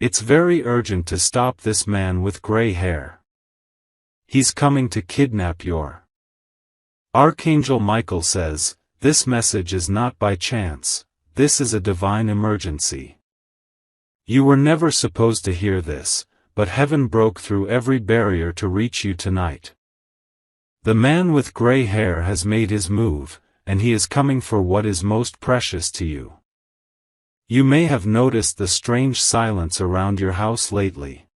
It's very urgent to stop this man with gray hair. He's coming to kidnap your. Archangel Michael says, this message is not by chance, this is a divine emergency. You were never supposed to hear this, but heaven broke through every barrier to reach you tonight. The man with gray hair has made his move, and he is coming for what is most precious to you. You may have noticed the strange silence around your house lately.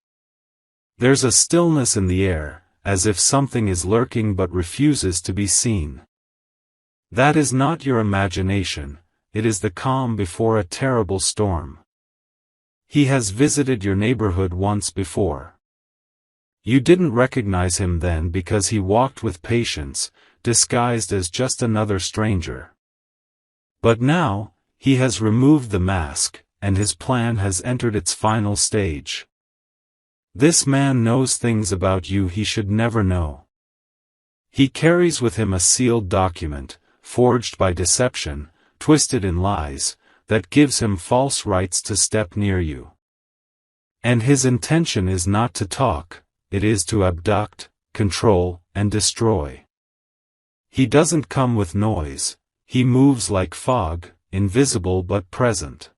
There's a stillness in the air, as if something is lurking but refuses to be seen. That is not your imagination, it is the calm before a terrible storm. He has visited your neighborhood once before. You didn't recognize him then because he walked with patience, disguised as just another stranger. But now, he has removed the mask, and his plan has entered its final stage. This man knows things about you he should never know. He carries with him a sealed document, forged by deception, twisted in lies, that gives him false rights to step near you. And his intention is not to talk, it is to abduct, control, and destroy. He doesn't come with noise, he moves like fog, invisible but present.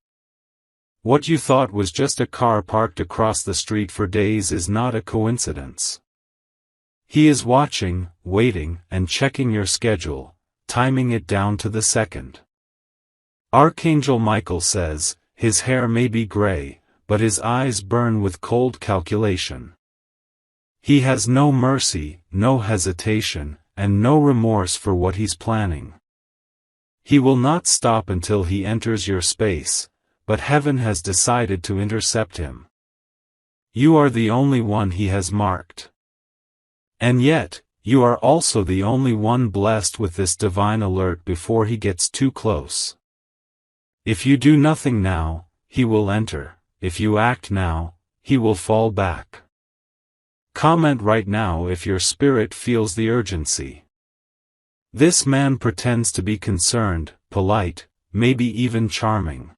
What you thought was just a car parked across the street for days is not a coincidence. He is watching, waiting, and checking your schedule, timing it down to the second. Archangel Michael says, his hair may be gray, but his eyes burn with cold calculation. He has no mercy, no hesitation, and no remorse for what he's planning. He will not stop until he enters your space, but heaven has decided to intercept him. You are the only one he has marked. And yet, you are also the only one blessed with this divine alert before he gets too close. If you do nothing now, he will enter. If you act now, he will fall back. Comment right now if your spirit feels the urgency. This man pretends to be concerned, polite, maybe even charming.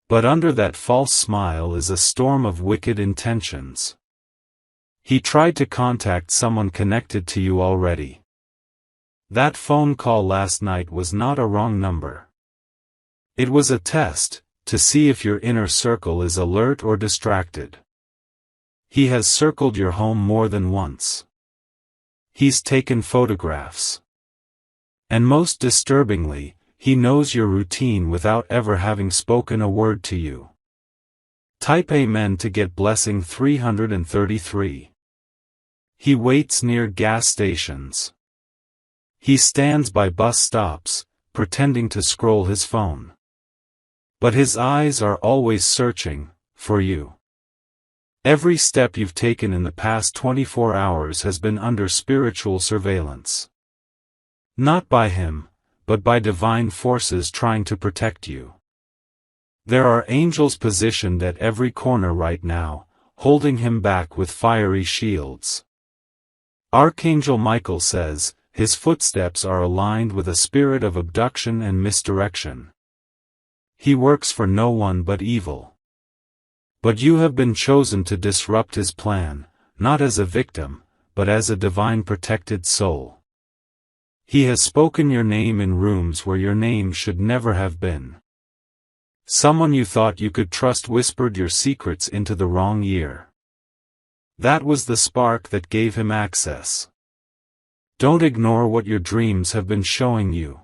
But under that false smile is a storm of wicked intentions. He tried to contact someone connected to you already. That phone call last night was not a wrong number. It was a test, to see if your inner circle is alert or distracted. He has circled your home more than once. He's taken photographs. And most disturbingly, he knows your routine without ever having spoken a word to you. Type Amen to get blessing 333. He waits near gas stations. He stands by bus stops, pretending to scroll his phone. But his eyes are always searching, for you. Every step you've taken in the past 24 hours has been under spiritual surveillance. Not by him, but by divine forces trying to protect you. There are angels positioned at every corner right now, holding him back with fiery shields. Archangel Michael says, his footsteps are aligned with a spirit of abduction and misdirection. He works for no one but evil. But you have been chosen to disrupt his plan, not as a victim, but as a divine protected soul. He has spoken your name in rooms where your name should never have been. Someone you thought you could trust whispered your secrets into the wrong ear. That was the spark that gave him access. Don't ignore what your dreams have been showing you.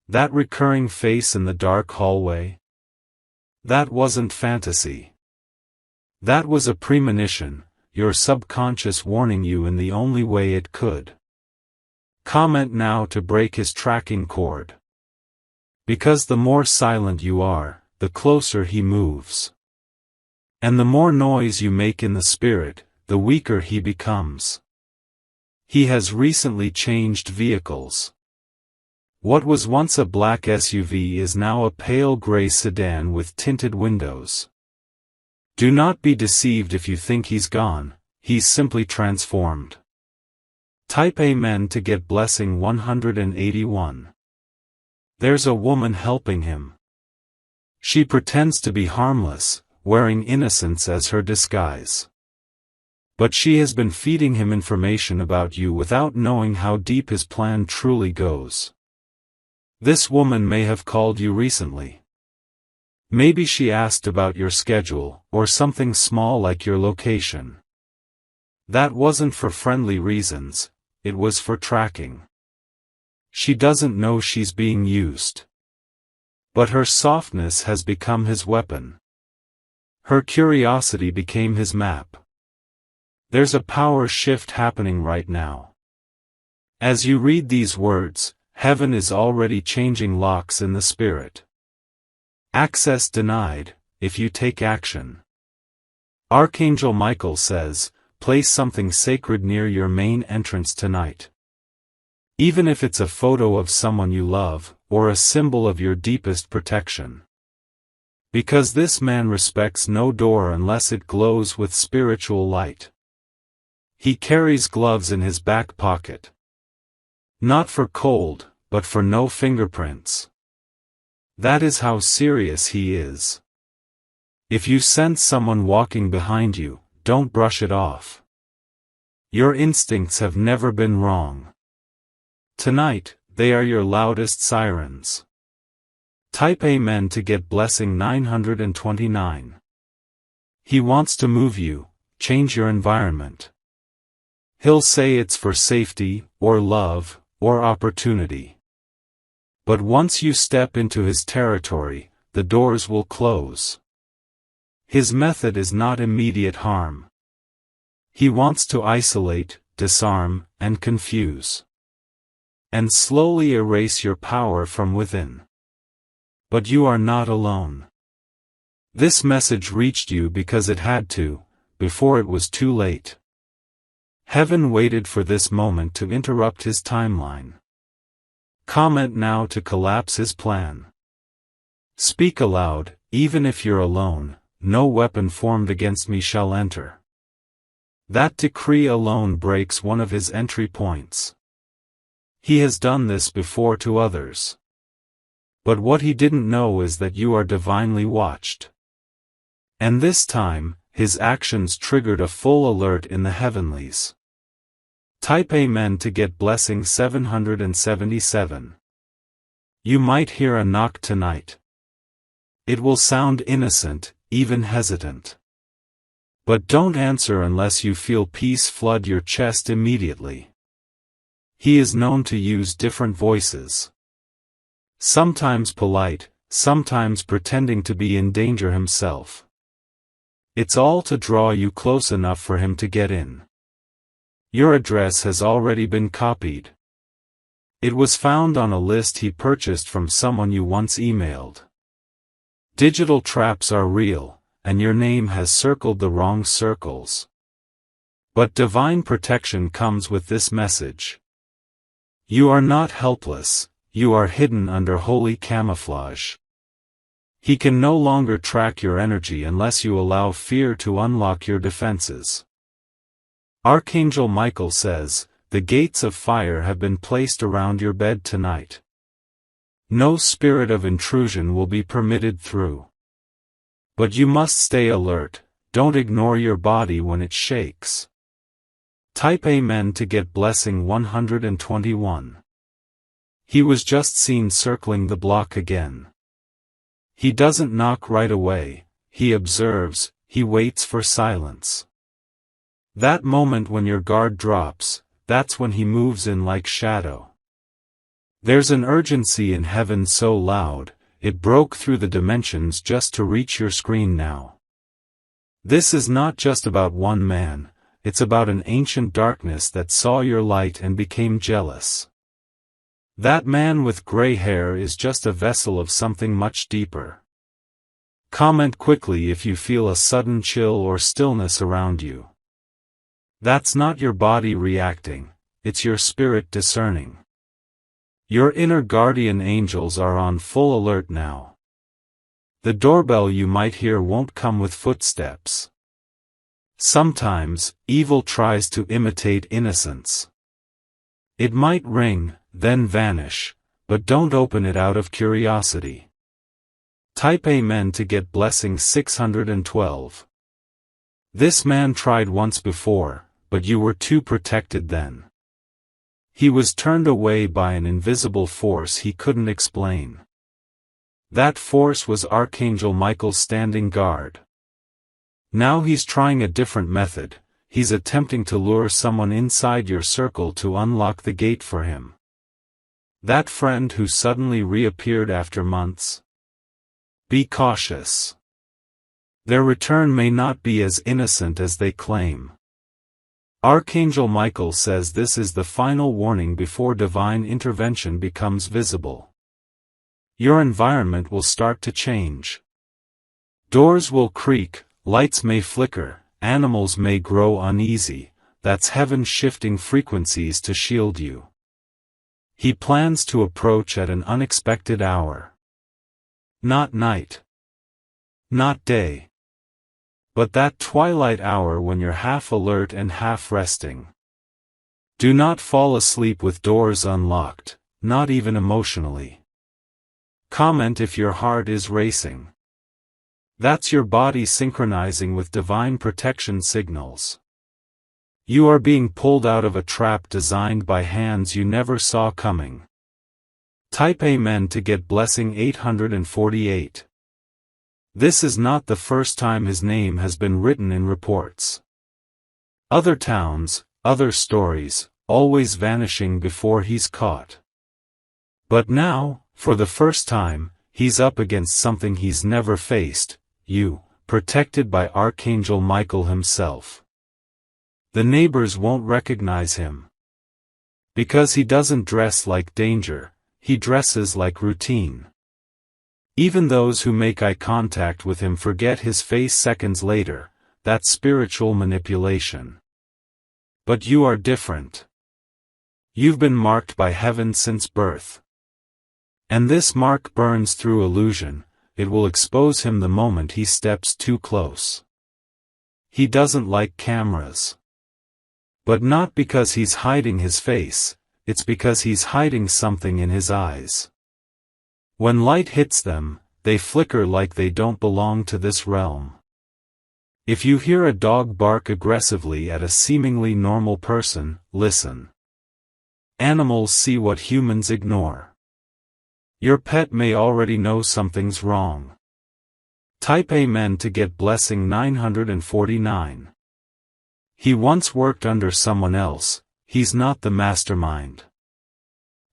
That recurring face in the dark hallway? That wasn't fantasy. That was a premonition, your subconscious warning you in the only way it could. Comment now to break his tracking cord. Because the more silent you are, the closer he moves. And the more noise you make in the spirit, the weaker he becomes. He has recently changed vehicles. What was once a black SUV is now a pale gray sedan with tinted windows. Do not be deceived if you think he's gone, he's simply transformed. Type Amen to get blessing 181. There's a woman helping him. She pretends to be harmless, wearing innocence as her disguise. But she has been feeding him information about you without knowing how deep his plan truly goes. This woman may have called you recently. Maybe she asked about your schedule, or something small like your location. That wasn't for friendly reasons, it was for tracking. She doesn't know she's being used. But her softness has become his weapon. Her curiosity became his map. There's a power shift happening right now. As you read these words, heaven is already changing locks in the spirit. Access denied, if you take action. Archangel Michael says, place something sacred near your main entrance tonight. Even if it's a photo of someone you love, or a symbol of your deepest protection. Because this man respects no door unless it glows with spiritual light. He carries gloves in his back pocket. Not for cold, but for no fingerprints. That is how serious he is. If you sense someone walking behind you, don't brush it off. Your instincts have never been wrong. Tonight, they are your loudest sirens. Type Amen to get blessing 929. He wants to move you, change your environment. He'll say it's for safety, or love, or opportunity. But once you step into his territory, the doors will close. His method is not immediate harm. He wants to isolate, disarm, and confuse. And slowly erase your power from within. But you are not alone. This message reached you because it had to, before it was too late. Heaven waited for this moment to interrupt his timeline. Comment now to collapse his plan. Speak aloud, even if you're alone, no weapon formed against me shall enter. That decree alone breaks one of his entry points. He has done this before to others. But what he didn't know is that you are divinely watched. And this time, his actions triggered a full alert in the heavenlies. Type Amen to get blessing 777. You might hear a knock tonight. It will sound innocent, even hesitant. But don't answer unless you feel peace flood your chest immediately. He is known to use different voices. Sometimes polite, sometimes pretending to be in danger himself. It's all to draw you close enough for him to get in. Your address has already been copied. It was found on a list he purchased from someone you once emailed. Digital traps are real, and your name has circled the wrong circles. But divine protection comes with this message. You are not helpless, you are hidden under holy camouflage. He can no longer track your energy unless you allow fear to unlock your defenses. Archangel Michael says, the gates of fire have been placed around your bed tonight. No spirit of intrusion will be permitted through. But you must stay alert, don't ignore your body when it shakes. Type Amen to get blessing 121. He was just seen circling the block again. He doesn't knock right away, he observes, he waits for silence. That moment when your guard drops, that's when he moves in like shadow. There's an urgency in heaven so loud, it broke through the dimensions just to reach your screen now. This is not just about one man, it's about an ancient darkness that saw your light and became jealous. That man with gray hair is just a vessel of something much deeper. Comment quickly if you feel a sudden chill or stillness around you. That's not your body reacting, it's your spirit discerning. Your inner guardian angels are on full alert now. The doorbell you might hear won't come with footsteps. Sometimes, evil tries to imitate innocence. It might ring, then vanish, but don't open it out of curiosity. Type Amen to get blessing 612. This man tried once before, but you were too protected then. He was turned away by an invisible force he couldn't explain. That force was Archangel Michael standing guard. Now he's trying a different method. He's attempting to lure someone inside your circle to unlock the gate for him. That friend who suddenly reappeared after months. Be cautious. Their return may not be as innocent as they claim. Archangel Michael says this is the final warning before divine intervention becomes visible. Your environment will start to change. Doors will creak, lights may flicker, animals may grow uneasy. That's heaven shifting frequencies to shield you. He plans to approach at an unexpected hour. Not night. Not day. But that twilight hour when you're half alert and half resting. Do not fall asleep with doors unlocked, not even emotionally. Comment if your heart is racing. That's your body synchronizing with divine protection signals. You are being pulled out of a trap designed by hands you never saw coming. Type Amen to get blessing 848. This is not the first time his name has been written in reports. Other towns, other stories, always vanishing before he's caught. But now, for the first time, he's up against something he's never faced, you, protected by Archangel Michael himself. The neighbors won't recognize him. Because he doesn't dress like danger, he dresses like routine. Even those who make eye contact with him forget his face seconds later. That's spiritual manipulation. But you are different. You've been marked by heaven since birth. And this mark burns through illusion. It will expose him the moment he steps too close. He doesn't like cameras. But not because he's hiding his face, it's because he's hiding something in his eyes. When light hits them, they flicker like they don't belong to this realm. If you hear a dog bark aggressively at a seemingly normal person, listen. Animals see what humans ignore. Your pet may already know something's wrong. Type Amen to get blessing 949. He once worked under someone else, he's not the mastermind.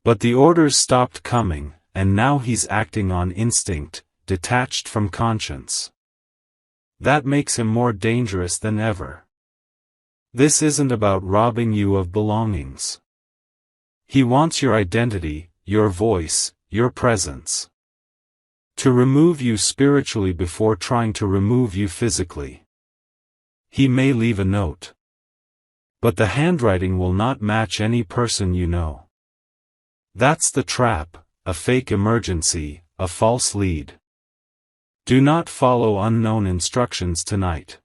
But the orders stopped coming, and now he's acting on instinct, detached from conscience. That makes him more dangerous than ever. This isn't about robbing you of belongings. He wants your identity, your voice, your presence. To remove you spiritually before trying to remove you physically. He may leave a note. But the handwriting will not match any person you know. That's the trap. A fake emergency, a false lead. Do not follow unknown instructions tonight.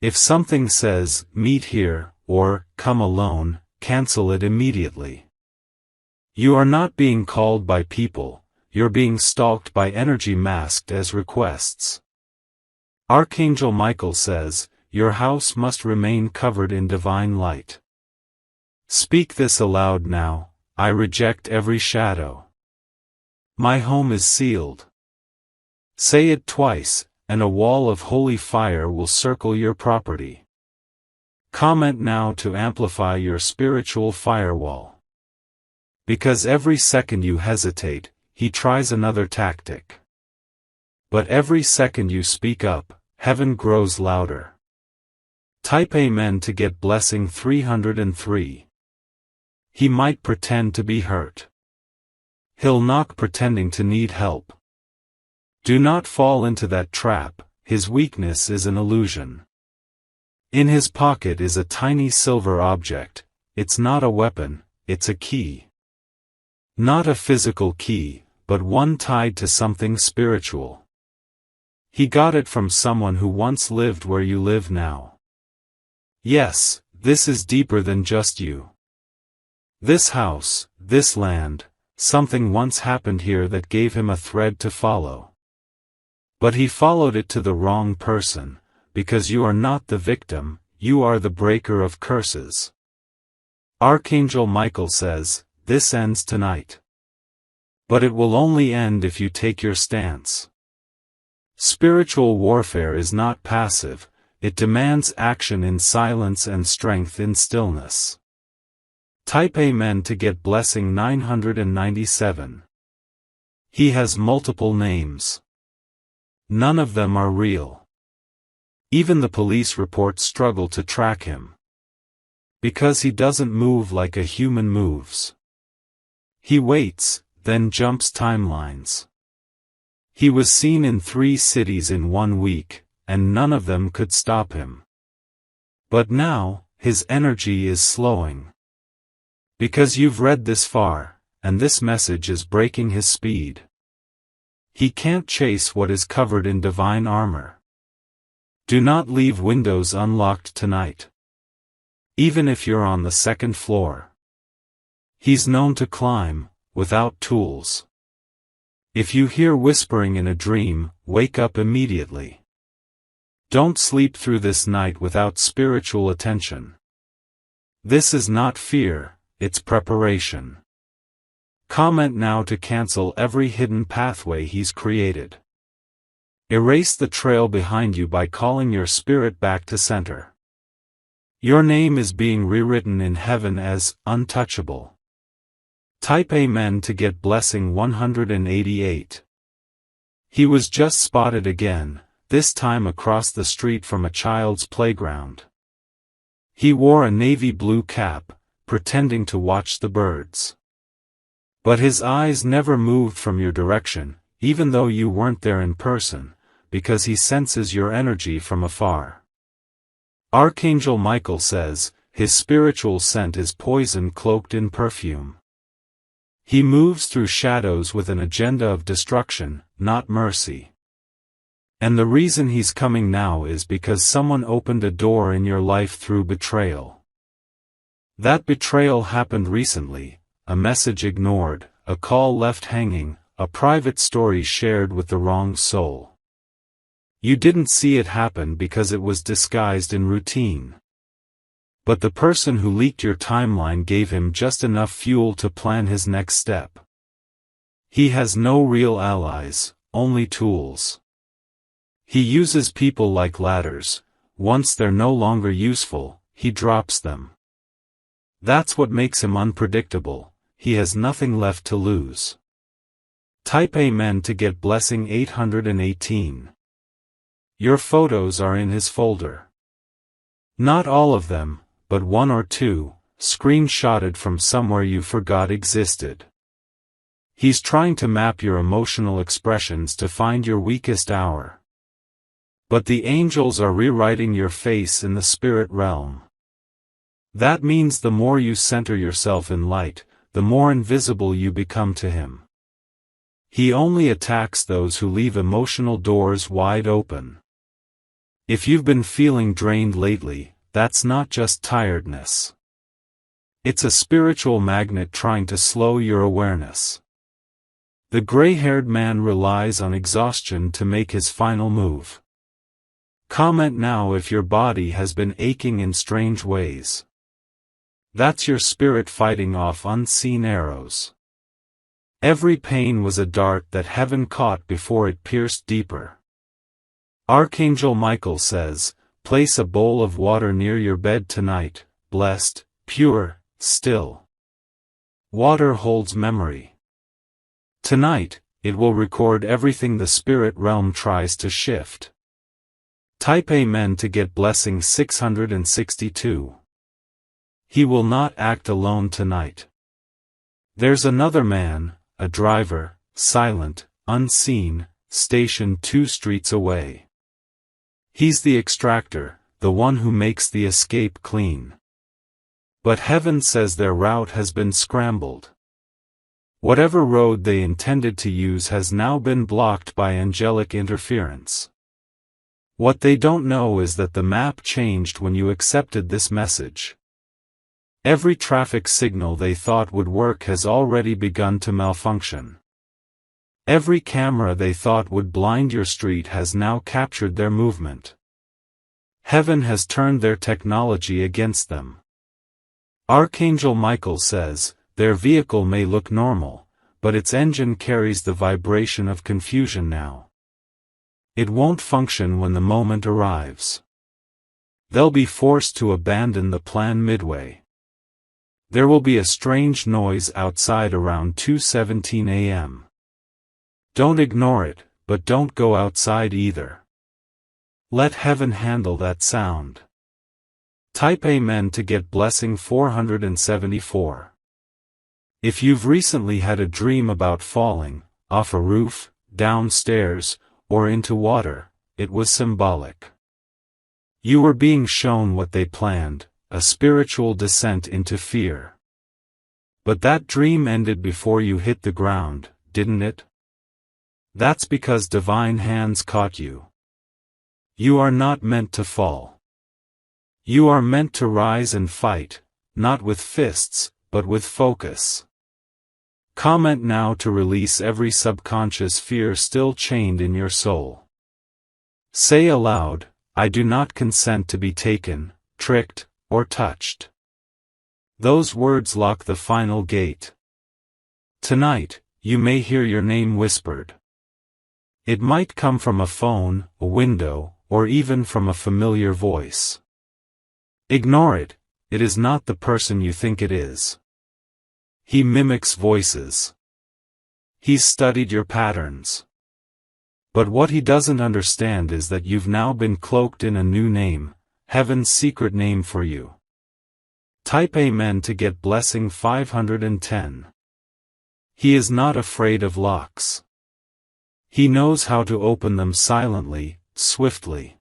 If something says, meet here, or, come alone, cancel it immediately. You are not being called by people, you're being stalked by energy masked as requests. Archangel Michael says, your house must remain covered in divine light. Speak this aloud now, I reject every shadow. My home is sealed. Say it twice, and a wall of holy fire will circle your property. Comment now to amplify your spiritual firewall. Because every second you hesitate, he tries another tactic. But every second you speak up, heaven grows louder. Type Amen to get blessing 303. He might pretend to be hurt. He'll knock pretending to need help. Do not fall into that trap, his weakness is an illusion. In his pocket is a tiny silver object, it's not a weapon, it's a key. Not a physical key, but one tied to something spiritual. He got it from someone who once lived where you live now. Yes, this is deeper than just you. This house, this land, something once happened here that gave him a thread to follow. But he followed it to the wrong person, because you are not the victim, you are the breaker of curses. Archangel Michael says, this ends tonight. But it will only end if you take your stance. Spiritual warfare is not passive, it demands action in silence and strength in stillness. Type Amen to get blessing 997. He has multiple names. None of them are real. Even the police reports struggle to track him. Because he doesn't move like a human moves. He waits, then jumps timelines. He was seen in 3 cities in 1 week, and none of them could stop him. But now, his energy is slowing. Because you've read this far, and this message is breaking his speed. He can't chase what is covered in divine armor. Do not leave windows unlocked tonight. Even if you're on the 2nd floor. He's known to climb, without tools. If you hear whispering in a dream, wake up immediately. Don't sleep through this night without spiritual attention. This is not fear, it's preparation. Comment now to cancel every hidden pathway he's created. Erase the trail behind you by calling your spirit back to center. Your name is being rewritten in heaven as untouchable. Type Amen to get blessing 188. He was just spotted again, this time across the street from a child's playground. He wore a navy blue cap, pretending to watch the birds. But his eyes never moved from your direction, even though you weren't there in person, because he senses your energy from afar. Archangel Michael says, his spiritual scent is poison cloaked in perfume. He moves through shadows with an agenda of destruction, not mercy. And the reason he's coming now is because someone opened a door in your life through betrayal. That betrayal happened recently, a message ignored, a call left hanging, a private story shared with the wrong soul. You didn't see it happen because it was disguised in routine. But the person who leaked your timeline gave him just enough fuel to plan his next step. He has no real allies, only tools. He uses people like ladders. Once they're no longer useful, he drops them. That's what makes him unpredictable. He has nothing left to lose. Type Amen to get blessing 818. Your photos are in his folder. Not all of them, but 1 or 2, screenshotted from somewhere you forgot existed. He's trying to map your emotional expressions to find your weakest hour. But the angels are rewriting your face in the spirit realm. That means the more you center yourself in light, the more invisible you become to him. He only attacks those who leave emotional doors wide open. If you've been feeling drained lately, that's not just tiredness. It's a spiritual magnet trying to slow your awareness. The gray-haired man relies on exhaustion to make his final move. Comment now if your body has been aching in strange ways. That's your spirit fighting off unseen arrows. Every pain was a dart that heaven caught before it pierced deeper. Archangel Michael says, place a bowl of water near your bed tonight, blessed, pure, still. Water holds memory. Tonight, it will record everything the spirit realm tries to shift. Type Amen to get blessing 662. He will not act alone tonight. There's another man, a driver, silent, unseen, stationed 2 streets away. He's the extractor, the one who makes the escape clean. But heaven says their route has been scrambled. Whatever road they intended to use has now been blocked by angelic interference. What they don't know is that the map changed when you accepted this message. Every traffic signal they thought would work has already begun to malfunction. Every camera they thought would blind your street has now captured their movement. Heaven has turned their technology against them. Archangel Michael says, their vehicle may look normal, but its engine carries the vibration of confusion now. It won't function when the moment arrives. They'll be forced to abandon the plan midway. There will be a strange noise outside around 2:17 a.m. Don't ignore it, but don't go outside either. Let heaven handle that sound. Type Amen to get blessing 474. If you've recently had a dream about falling, off a roof, downstairs, or into water, it was symbolic. You were being shown what they planned, a spiritual descent into fear. But that dream ended before you hit the ground, didn't it? That's because divine hands caught you. You are not meant to fall. You are meant to rise and fight, not with fists, but with focus. Comment now to release every subconscious fear still chained in your soul. Say aloud, I do not consent to be taken, tricked, or touched. Those words lock the final gate. Tonight, you may hear your name whispered. It might come from a phone, a window, or even from a familiar voice. Ignore it, it is not the person you think it is. He mimics voices. He's studied your patterns. But what he doesn't understand is that you've now been cloaked in a new name, heaven's secret name for you. Type Amen to get blessing 510. He is not afraid of locks. He knows how to open them silently, swiftly.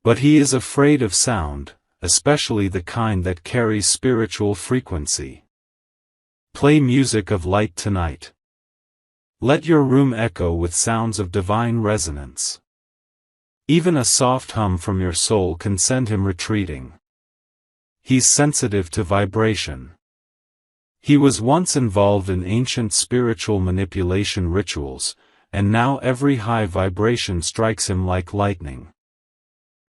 But he is afraid of sound, especially the kind that carries spiritual frequency. Play music of light tonight. Let your room echo with sounds of divine resonance. Even a soft hum from your soul can send him retreating. He's sensitive to vibration. He was once involved in ancient spiritual manipulation rituals, and now every high vibration strikes him like lightning.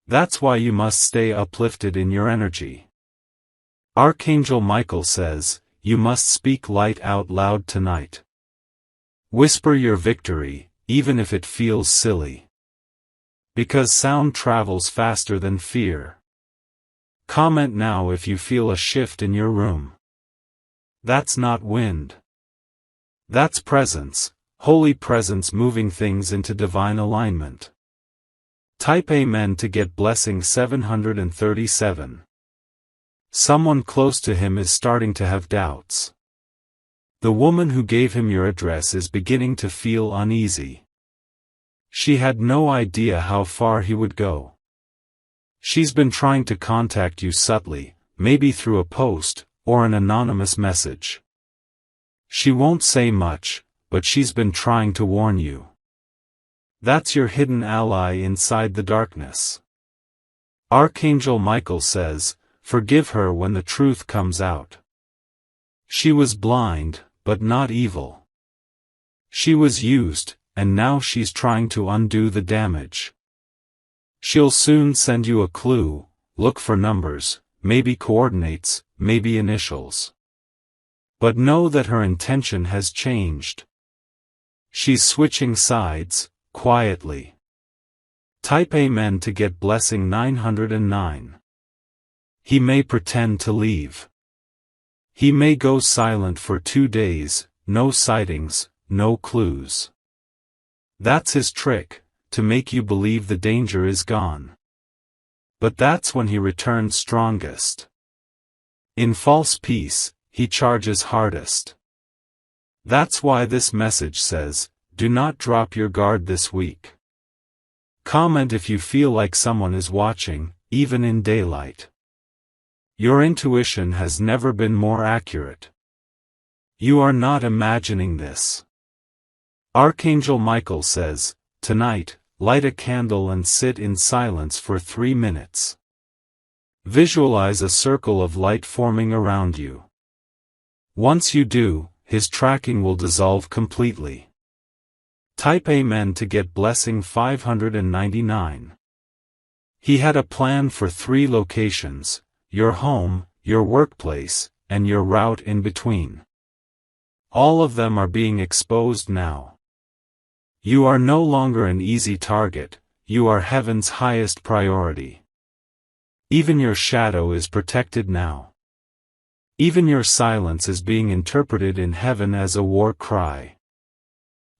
That's why you must stay uplifted in your energy. Archangel Michael says, you must speak light out loud tonight. Whisper your victory, even if it feels silly. Because sound travels faster than fear. Comment now if you feel a shift in your room. That's not wind. That's presence, holy presence moving things into divine alignment. Type Amen to get blessing 737. Someone close to him is starting to have doubts. The woman who gave him your address is beginning to feel uneasy. She had no idea how far he would go. She's been trying to contact you subtly, maybe through a post, or an anonymous message. She won't say much, but she's been trying to warn you. That's your hidden ally inside the darkness. Archangel Michael says, forgive her when the truth comes out. She was blind, but not evil. She was used, and now she's trying to undo the damage. She'll soon send you a clue, look for numbers, maybe coordinates, maybe initials. But know that her intention has changed. She's switching sides, quietly. Type Amen to get blessing 909. He may pretend to leave. He may go silent for 2 days, no sightings, no clues. That's his trick, to make you believe the danger is gone. But that's when he returns strongest. In false peace, he charges hardest. That's why this message says, do not drop your guard this week. Comment if you feel like someone is watching, even in daylight. Your intuition has never been more accurate. You are not imagining this. Archangel Michael says, tonight, light a candle and sit in silence for 3 minutes. Visualize a circle of light forming around you. Once you do, his tracking will dissolve completely. Type Amen to get blessing 599. He had a plan for 3 locations: your home, your workplace, and your route in between. All of them are being exposed now. You are no longer an easy target, you are heaven's highest priority. Even your shadow is protected now. Even your silence is being interpreted in heaven as a war cry.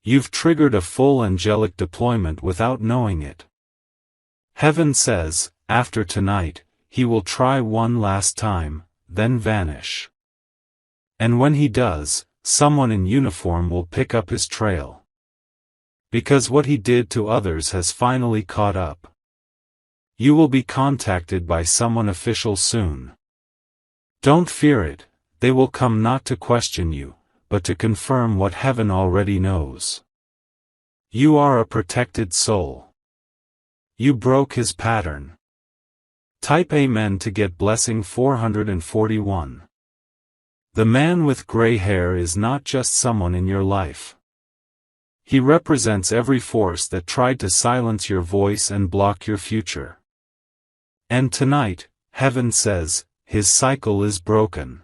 You've triggered a full angelic deployment without knowing it. Heaven says, after tonight, he will try one last time, then vanish. And when he does, someone in uniform will pick up his trail. Because what he did to others has finally caught up. You will be contacted by someone official soon. Don't fear it, they will come not to question you, but to confirm what heaven already knows. You are a protected soul. You broke his pattern. Type Amen to get blessing 441. The man with gray hair is not just someone in your life. He represents every force that tried to silence your voice and block your future. And tonight, heaven says, his cycle is broken.